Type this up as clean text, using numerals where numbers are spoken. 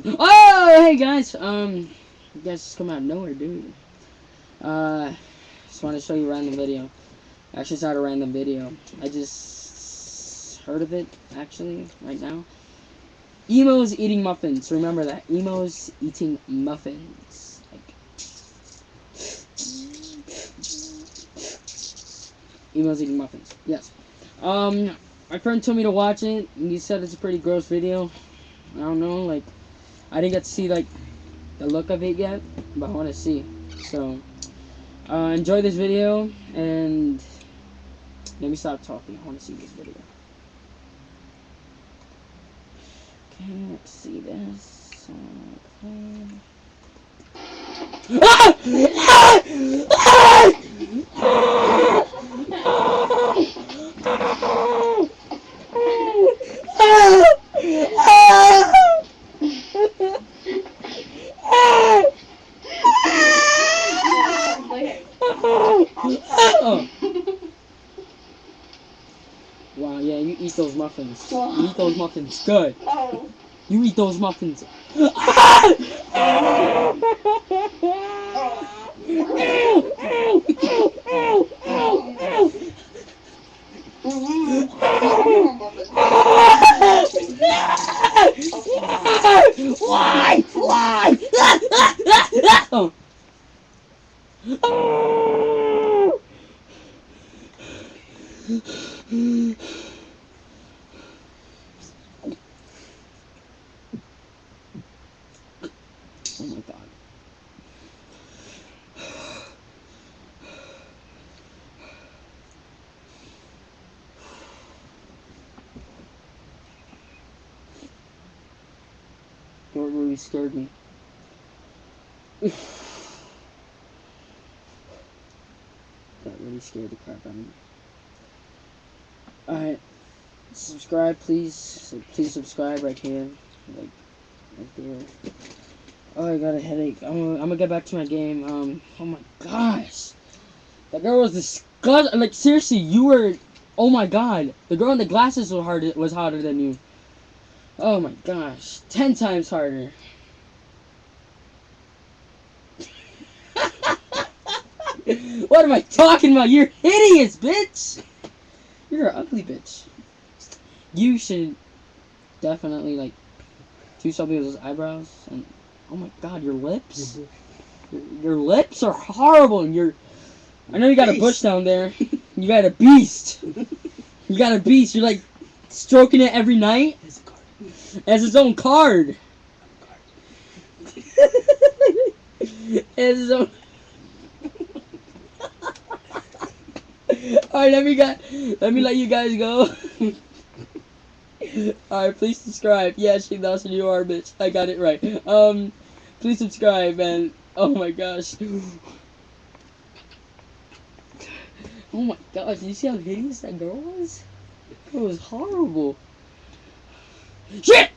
Oh, hey guys. You guys just come out of nowhere, dude. Just want to show you a random video. Actually, it's not a random video. I just heard of it, actually, right now. Emos eating muffins. Remember that. Emos eating muffins. Like, Emos eating muffins. Yes. My friend told me to watch it, and he said it's a pretty gross video. I don't know, like, I didn't get to see, like, the look of it yet, but I want to see. So, enjoy this video, and let me stop talking. I want to see this video. Okay, let's see this. Okay. Ah! Wow, yeah, you eat those muffins. You eat those muffins. Good. You eat those muffins. Why? Why? Oh. Oh my god. That really scared me. That really scared the crap out of me. Alright. Subscribe, please. So please subscribe right here. Like, right there. Oh, I got a headache. I'm gonna get back to my game. Oh my gosh. That girl was disgusting. Like, seriously, you were... Oh my god. The girl in the glasses was hotter than you. Oh my gosh. 10 times harder. What am I talking about? You're hideous, bitch! You're an ugly bitch. You should definitely, like, do something with those eyebrows. And, oh my god, your lips? Your lips are horrible, and I know you got a bush down there. You got a beast. You got a beast. You're, like, stroking it every night. As its own card. As its own... Alright, let me let you guys go. Alright, please subscribe. Yeah, she Dawson, you are a bitch. I got it right. Please subscribe, and oh my gosh. Oh my gosh, did you see how hideous that girl was? It was horrible. Shit!